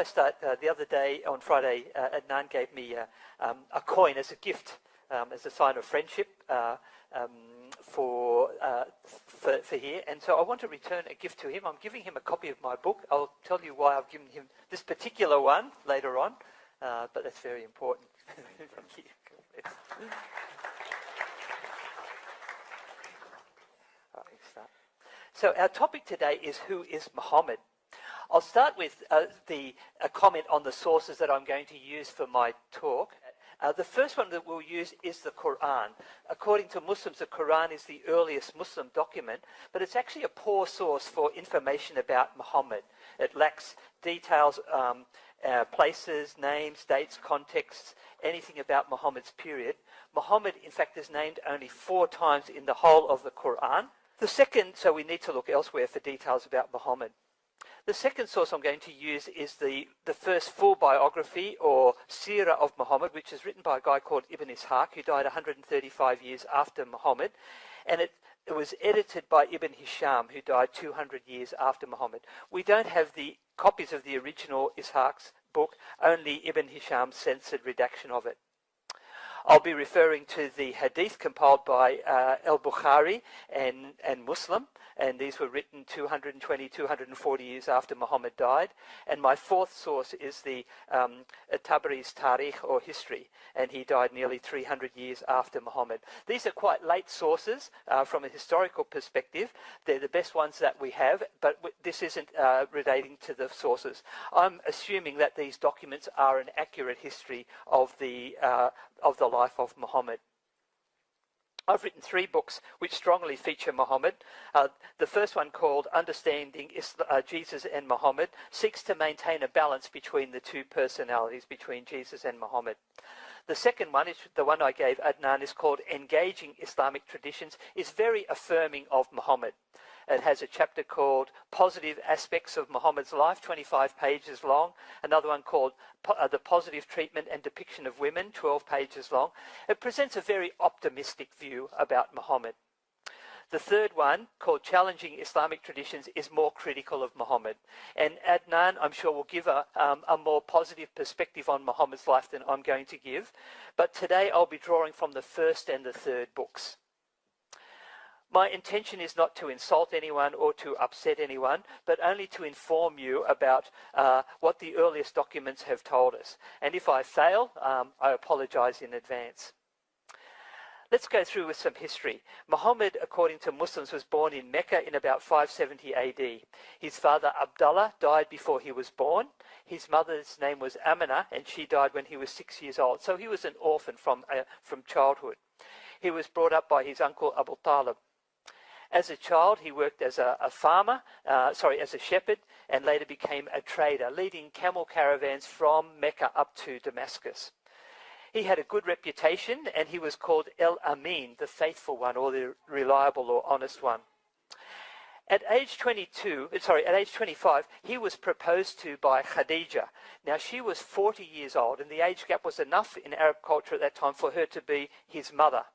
I start, the other day on Friday, Adnan gave me a coin as a gift, as a sign of friendship for here. And so I want to return a gift to him. I'm giving him a copy of my book. I'll tell you why I've given him this particular one later on, but that's very important. Thank you. So our topic today is, who is Muhammad? I'll start with a comment on the sources that I'm going to use for my talk. The first one that we'll use is the Quran. According to Muslims, the Quran is the earliest Muslim document, but it's actually a poor source for information about Muhammad. It lacks details, places, names, dates, contexts, anything about Muhammad's period. Muhammad, in fact, is named only 4 times in the whole of the Quran. The second, so we need to look elsewhere for details about Muhammad. The second source I'm going to use is the first full biography or seerah of Muhammad, which is written by a guy called Ibn Ishaq, who died 135 years after Muhammad. And it was edited by Ibn Hisham, who died 200 years after Muhammad. We don't have the copies of the original Ishaq's book, only Ibn Hisham's censored redaction of it. I'll be referring to the hadith compiled by al-Bukhari and Muslim, and these were written 220, 240 years after Muhammad died. And my fourth source is the Tabari's Tarikh, or history, and he died nearly 300 years after Muhammad. These are quite late sources from a historical perspective. They're the best ones that we have, but this isn't relating to the sources. I'm assuming that these documents are an accurate history of the life of Muhammad. I've written 3 books which strongly feature Muhammad. The first one, called Understanding Jesus and Muhammad, seeks to maintain a balance between the 2 personalities, between Jesus and Muhammad. The second one, is the one I gave Adnan, is called Engaging Islamic Traditions, is very affirming of Muhammad. It has a chapter called Positive Aspects of Muhammad's Life, 25 pages long. Another one called The Positive Treatment and Depiction of Women, 12 pages long. It presents a very optimistic view about Muhammad. The third one, called Challenging Islamic Traditions, is more critical of Muhammad. And Adnan, I'm sure, will give a more positive perspective on Muhammad's life than I'm going to give. But today I'll be drawing from the first and the third books. My intention is not to insult anyone or to upset anyone, but only to inform you about what the earliest documents have told us. And if I fail, I apologize in advance. Let's go through with some history. Muhammad, according to Muslims, was born in Mecca in about 570 AD. His father, Abdullah, died before he was born. His mother's name was Amina, and she died when he was 6 years old. So he was an orphan from childhood. He was brought up by his uncle Abu Talib. As a child, he worked as a shepherd, and later became a trader, leading camel caravans from Mecca up to Damascus. He had a good reputation, and he was called El-Amin, the faithful one, or the reliable or honest one. At age 25, he was proposed to by Khadija. Now, she was 40 years old, and the age gap was enough in Arab culture at that time for her to be his mother.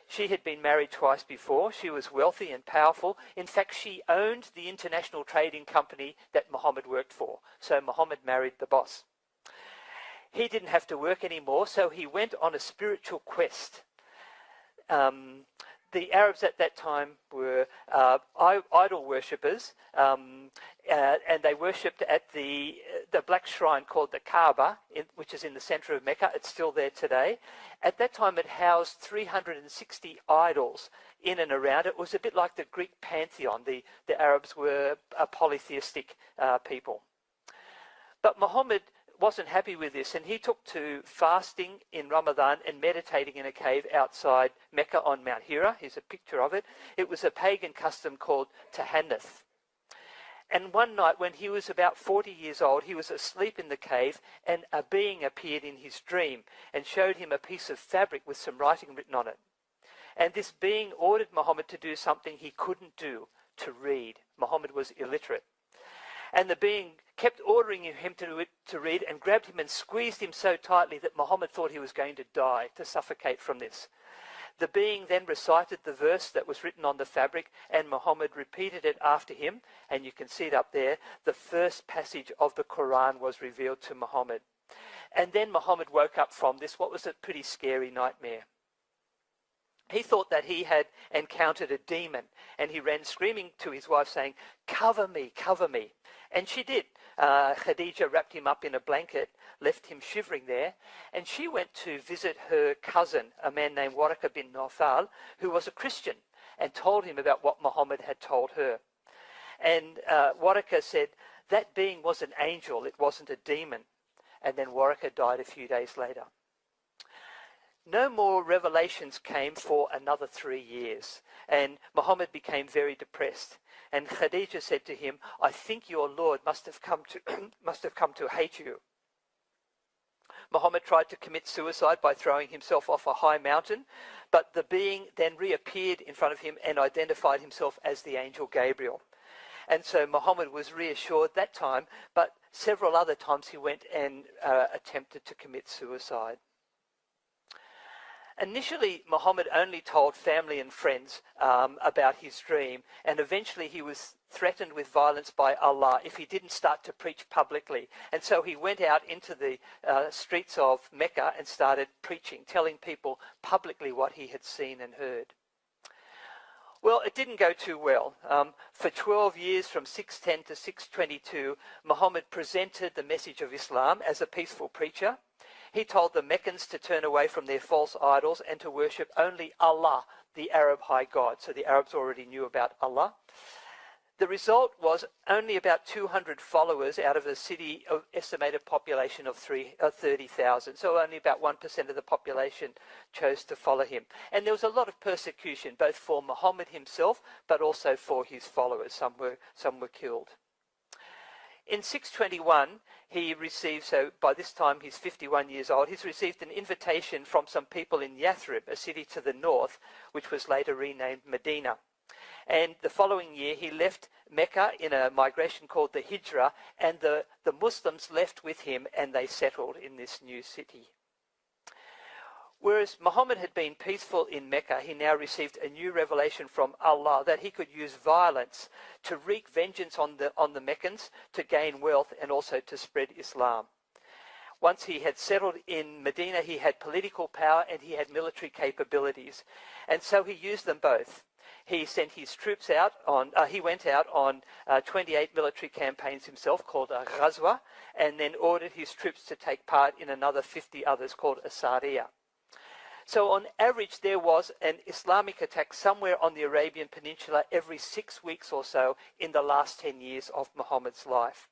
She had been married twice before. She was wealthy and powerful. In fact, she owned the international trading company that Muhammad worked for. So Muhammad married the boss. He didn't have to work anymore, so he went on a spiritual quest. The Arabs at that time were idol worshippers, and they worshipped at the black shrine called the Kaaba, which is in the center of Mecca. It's still there today. At that time, it housed 360 idols in and around. It was a bit like the Greek pantheon. The Arabs were a polytheistic people. But Muhammad wasn't happy with this, and he took to fasting in Ramadan and meditating in a cave outside Mecca on Mount Hira. Here's a picture of it. It was a pagan custom called Tahannuth. And one night, when he was about 40 years old, he was asleep in the cave, and a being appeared in his dream and showed him a piece of fabric with some writing written on it. And this being ordered Muhammad to do something he couldn't do, to read. Muhammad was illiterate. And the being kept ordering him to read, and grabbed him and squeezed him so tightly that Muhammad thought he was going to die, to suffocate from this. The being then recited the verse that was written on the fabric, and Muhammad repeated it after him, and you can see it up there. The first passage of the Quran was revealed to Muhammad. And then Muhammad woke up from this, what was a pretty scary nightmare. He thought that he had encountered a demon, and he ran screaming to his wife saying, cover me, cover me. And she did. Khadija wrapped him up in a blanket, left him shivering there, and she went to visit her cousin, a man named Waraka bin Nawfal, who was a Christian, and told him about what Muhammad had told her. And Waraka said, that being was an angel, it wasn't a demon. And then Waraka died a few days later. No more revelations came for another 3 years, and Muhammad became very depressed. And Khadija said to him, I think your Lord must have come to hate you. Muhammad tried to commit suicide by throwing himself off a high mountain, but the being then reappeared in front of him and identified himself as the angel Gabriel. And so Muhammad was reassured that time, but several other times he went and attempted to commit suicide. Initially, Muhammad only told family and friends about his dream, and eventually he was threatened with violence by Allah if he didn't start to preach publicly. And so he went out into the streets of Mecca and started preaching, telling people publicly what he had seen and heard. Well, it didn't go too well. For 12 years, from 610 to 622, Muhammad presented the message of Islam as a peaceful preacher. He told the Meccans to turn away from their false idols and to worship only Allah, the Arab high god. So the Arabs already knew about Allah. The result was only about 200 followers out of a city of estimated population of 30,000. So only about 1% of the population chose to follow him. And there was a lot of persecution, both for Muhammad himself, but also for his followers. Some were killed. In 621, he received, so by this time he's 51 years old, he's received an invitation from some people in Yathrib, a city to the north, which was later renamed Medina. And the following year he left Mecca in a migration called the Hijra, and the Muslims left with him and they settled in this new city. Whereas Muhammad had been peaceful in Mecca, he now received a new revelation from Allah that he could use violence to wreak vengeance on the Meccans, to gain wealth and also to spread Islam. Once he had settled in Medina, he had political power and he had military capabilities. And so he used them both. He sent his troops out on, he went out on 28 military campaigns himself called a Ghazwa, and then ordered his troops to take part in another 50 others called a Sariya. So on average, there was an Islamic attack somewhere on the Arabian Peninsula every 6 weeks or so in the last 10 years of Muhammad's life.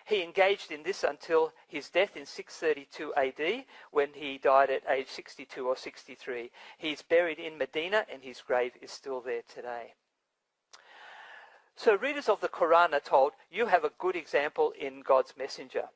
He engaged in this until his death in 632 AD, when he died at age 62 or 63. He's buried in Medina and his grave is still there today. So readers of the Quran are told, you have a good example in God's messenger.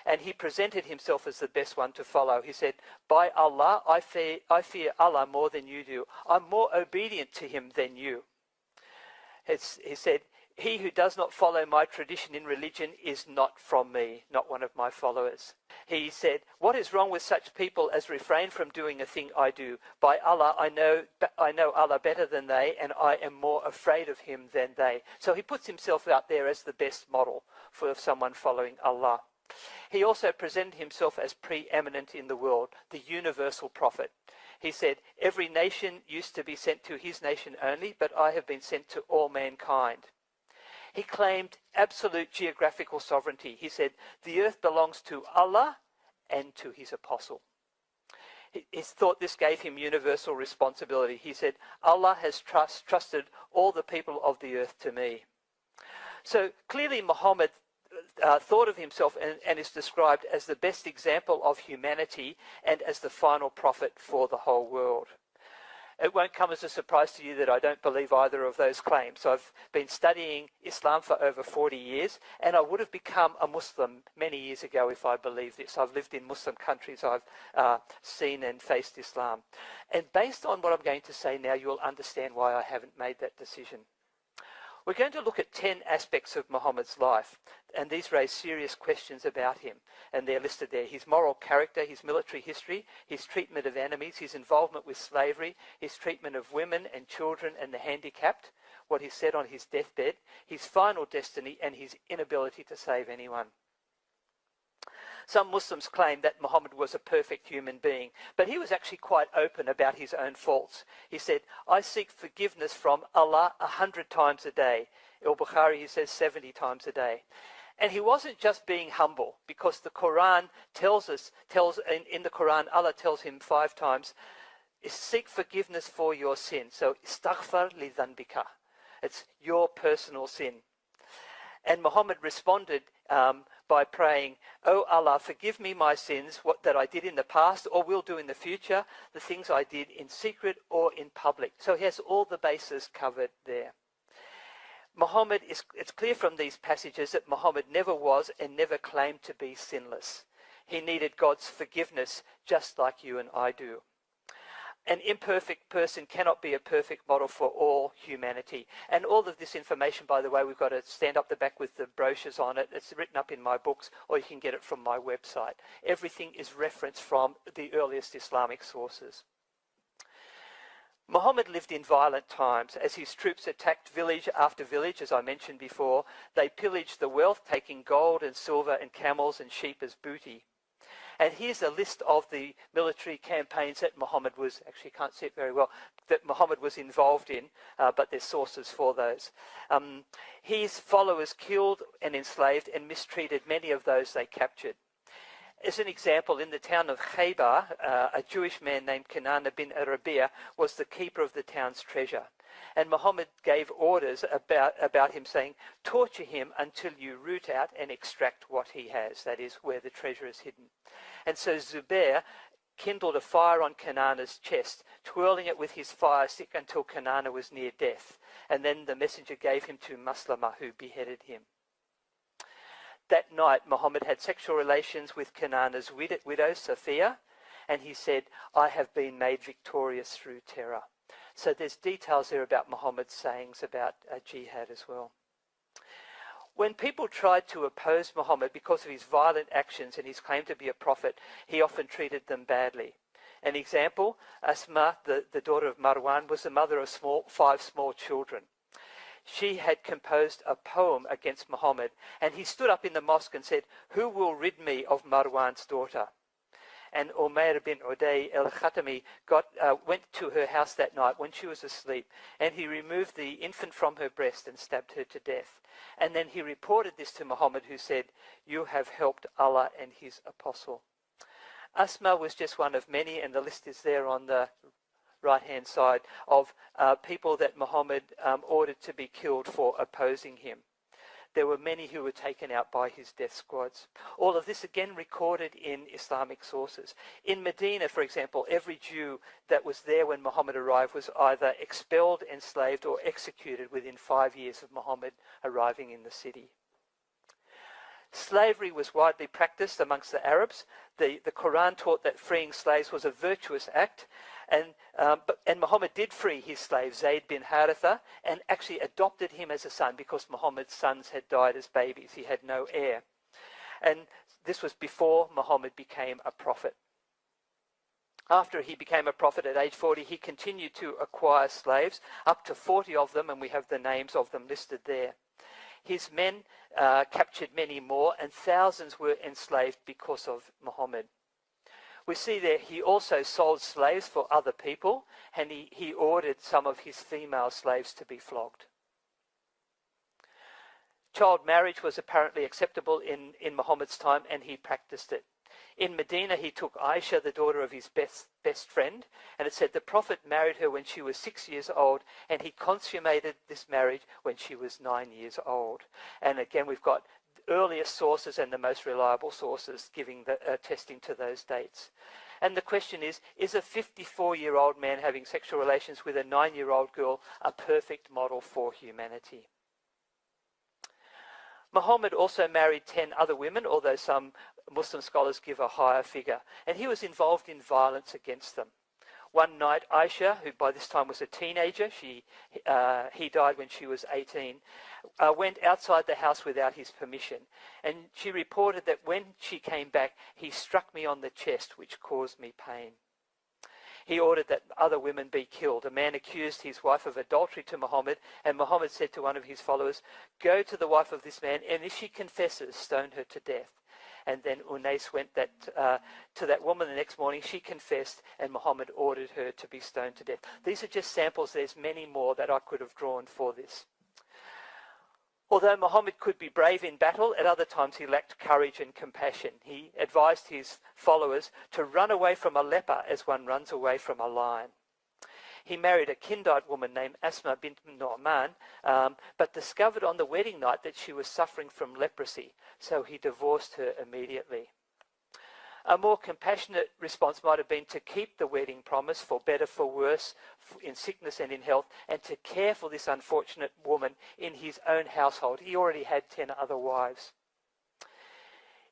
And he presented himself as the best one to follow. He said, by Allah, I fear Allah more than you do. I'm more obedient to him than you. He said, he who does not follow my tradition in religion is not from me, not one of my followers. He said, what is wrong with such people as refrain from doing a thing I do? By Allah, I know Allah better than they, and I am more afraid of him than they. So he puts himself out there as the best model for someone following Allah. He also presented himself as preeminent in the world, the universal prophet. He said, every nation used to be sent to his nation only, but I have been sent to all mankind. He claimed absolute geographical sovereignty. He said, the earth belongs to Allah and to his apostle. He thought this gave him universal responsibility. He said, Allah has trusted all the people of the earth to me. So clearly Muhammad thought of himself and is described as the best example of humanity and as the final prophet for the whole world. It won't come as a surprise to you that I don't believe either of those claims. I've been studying Islam for over 40 years, and I would have become a Muslim many years ago if I believed this. I've lived in Muslim countries. I've seen and faced Islam. And based on what I'm going to say now, you'll understand why I haven't made that decision. We're going to look at 10 aspects of Muhammad's life, and these raise serious questions about him, and they're listed there. His moral character, his military history, his treatment of enemies, his involvement with slavery, his treatment of women and children and the handicapped, what he said on his deathbed, his final destiny, and his inability to save anyone. Some Muslims claim that Muhammad was a perfect human being, but he was actually quite open about his own faults. He said, I seek forgiveness from Allah 100 times a day. Al-Bukhari, he says 70 times a day. And he wasn't just being humble, because the Quran in the Quran, Allah tells him 5 times, seek forgiveness for your sin. So, istaghfar li dhanbika. It's your personal sin. And Muhammad responded by praying, "O Allah, forgive me my sins, what that I did in the past or will do in the future, the things I did in secret or in public." So he has all the bases covered there. It's clear from these passages that Muhammad never was and never claimed to be sinless. He needed God's forgiveness just like you and I do. An imperfect person cannot be a perfect model for all humanity. And all of this information, by the way, we've got to stand up the back with the brochures on it. It's written up in my books, or you can get it from my website. Everything is referenced from the earliest Islamic sources. Muhammad lived in violent times. As his troops attacked village after village, as I mentioned before, they pillaged the wealth, taking gold and silver and camels and sheep as booty. And here's a list of the military campaigns that Muhammad was, actually can't see it very well, that Muhammad was involved in, but there's sources for those. His followers killed and enslaved and mistreated many of those they captured. As an example, in the town of Khaybar, a Jewish man named Kanana bin Rabi'a was the keeper of the town's treasure. And Muhammad gave orders about him, saying, torture him until you root out and extract what he has, that is, where the treasure is hidden. And so Zubair kindled a fire on Kanana's chest, twirling it with his fire stick until Kanana was near death. And then the messenger gave him to Maslama, who beheaded him. That night, Muhammad had sexual relations with Kanana's widow, Safiya, and he said, I have been made victorious through terror. So there's details there about Muhammad's sayings about jihad as well. When people tried to oppose Muhammad because of his violent actions and his claim to be a prophet, he often treated them badly. An example, Asma, the daughter of Marwan, was the mother of 5 small children. She had composed a poem against Muhammad, and he stood up in the mosque and said, who will rid me of Marwan's daughter? And Umayr bin Uday al-Khatami went to her house that night when she was asleep, and he removed the infant from her breast and stabbed her to death. And then he reported this to Muhammad, who said, you have helped Allah and his apostle. Asma was just one of many, and the list is there on the right-hand side, of people that Muhammad ordered to be killed for opposing him. There were many who were taken out by his death squads. All of this again recorded in Islamic sources. In Medina, for example, every Jew that was there when Muhammad arrived was either expelled, enslaved, or executed within 5 years of Muhammad arriving in the city. Slavery was widely practiced amongst the Arabs. The Quran taught that freeing slaves was a virtuous act, and Muhammad did free his slave Zayd bin Haritha and actually adopted him as a son because Muhammad's sons had died as babies. He had no heir. And this was before Muhammad became a prophet. After he became a prophet at age 40, he continued to acquire slaves, up to 40 of them, and we have the names of them listed there. His men captured many more, and thousands were enslaved because of Muhammad. We see there he also sold slaves for other people, and he ordered some of his female slaves to be flogged. Child marriage was apparently acceptable in Muhammad's time, and he practiced it. In Medina, he took Aisha, the daughter of his best friend, and it said the Prophet married her when she was 6 years old, and he consummated this marriage when she was 9 years old. And again, we've got the earliest sources and the most reliable sources giving the attesting to those dates. And the question is a 54-year-old man having sexual relations with a 9-year-old girl a perfect model for humanity? Muhammad also married 10 other women, although some Muslim scholars give a higher figure, and he was involved in violence against them. One night, Aisha, who by this time was a teenager, he died when she was 18, went outside the house without his permission. And she reported that when she came back, he struck me on the chest, which caused me pain. He ordered that other women be killed. A man accused his wife of adultery to Muhammad, and Muhammad said to one of his followers, "Go to the wife of this man, and if she confesses, stone her to death." And then Unais went to that woman the next morning. She confessed, and Muhammad ordered her to be stoned to death. These are just samples. There's many more that I could have drawn for this. Although Muhammad could be brave in battle, at other times he lacked courage and compassion. He advised his followers to run away from a leper as one runs away from a lion. He married a Kindite woman named Asma bint Nu'man, but discovered on the wedding night that she was suffering from leprosy, so he divorced her immediately. A more compassionate response might have been to keep the wedding promise, for better, for worse, in sickness and in health, and to care for this unfortunate woman in his own household. He already had 10 other wives.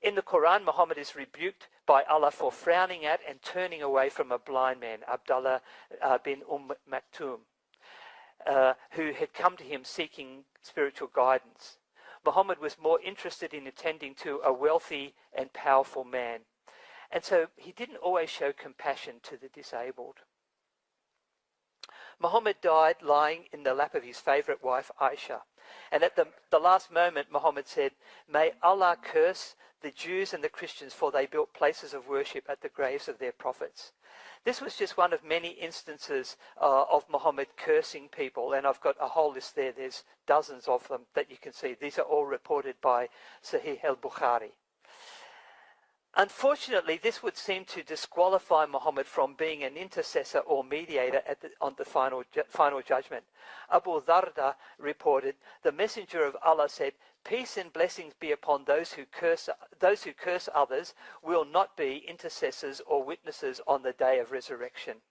In the Quran, Muhammad is rebuked by Allah for frowning at and turning away from a blind man, Abdullah bin Maktoum, who had come to him seeking spiritual guidance. Muhammad was more interested in attending to a wealthy and powerful man. And so he didn't always show compassion to the disabled. Muhammad died lying in the lap of his favourite wife, Aisha. And at the last moment, Muhammad said, "May Allah curse the Jews and the Christians, for they built places of worship at the graves of their prophets." This was just one of many instances of Muhammad cursing people, and I've got a whole list there. There's dozens of them that you can see. These are all reported by Sahih al-Bukhari. Unfortunately, this would seem to disqualify Muhammad from being an intercessor or mediator on the final judgment. Abu Dharda reported, "The Messenger of Allah said, 'Peace and blessings be upon those who curse others will not be intercessors or witnesses on the day of resurrection.'"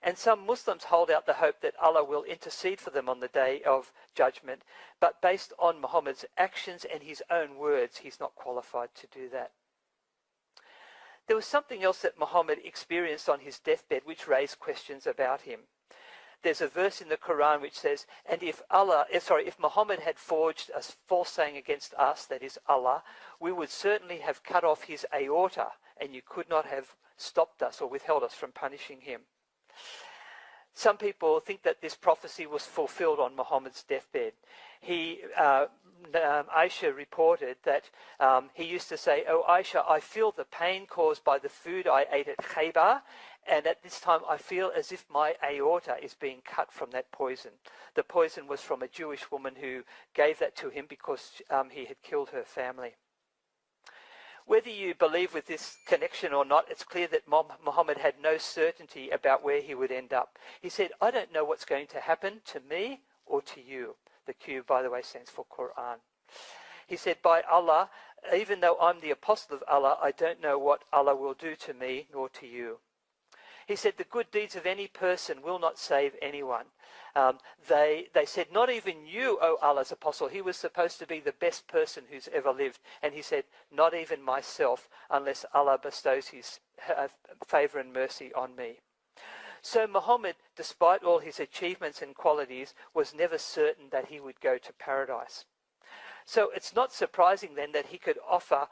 And some Muslims hold out the hope that Allah will intercede for them on the day of judgment, but based on Muhammad's actions and his own words, he's not qualified to do that. There was something else that Muhammad experienced on his deathbed which raised questions about him. There's a verse in the Quran which says, "And if Muhammad had forged a false saying against us, that is Allah, we would certainly have cut off his aorta, and you could not have stopped us or withheld us from punishing him." Some people think that this prophecy was fulfilled on Muhammad's deathbed. Aisha reported that he used to say, "Oh Aisha, I feel the pain caused by the food I ate at Khaybar, and at this time I feel as if my aorta is being cut from that poison." The poison was from a Jewish woman who gave that to him because he had killed her family. Whether you believe with this connection or not, it's clear that Muhammad had no certainty about where he would end up. He said, "I don't know what's going to happen to me or to you." The Q, by the way, stands for Quran. He said, "By Allah, even though I'm the apostle of Allah, I don't know what Allah will do to me nor to you." He said, "The good deeds of any person will not save anyone." They said, "Not even you, O Allah's apostle." He was supposed to be the best person who's ever lived. And he said, "Not even myself, unless Allah bestows his favour and mercy on me." So Muhammad, despite all his achievements and qualities, was never certain that he would go to paradise. So it's not surprising then that he could not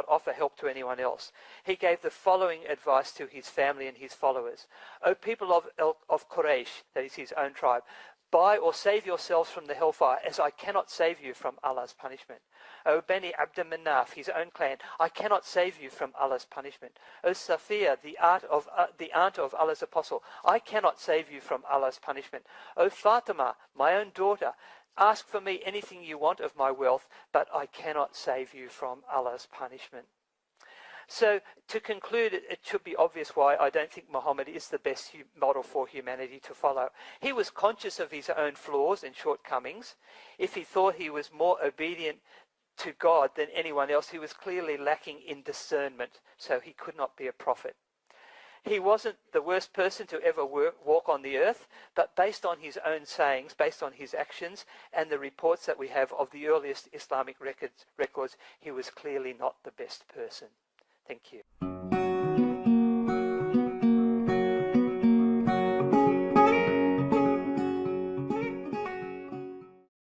offer help to anyone else. He gave the following advice to his family and his followers: "O people of Quraysh," that is his own tribe, "buy or save yourselves from the hellfire, as I cannot save you from Allah's punishment. O Bani Abd Manaf," his own clan, "I cannot save you from Allah's punishment. O Safiya, the aunt of Allah's apostle, I cannot save you from Allah's punishment. O Fatima, my own daughter, ask for me anything you want of my wealth, but I cannot save you from Allah's punishment." So to conclude, it should be obvious why I don't think Muhammad is the best model for humanity to follow. He was conscious of his own flaws and shortcomings. If he thought he was more obedient to God than anyone else, he was clearly lacking in discernment, so he could not be a prophet. He wasn't the worst person to ever walk on the earth, but based on his own sayings, based on his actions, and the reports that we have of the earliest Islamic records, he was clearly not the best person. Thank you.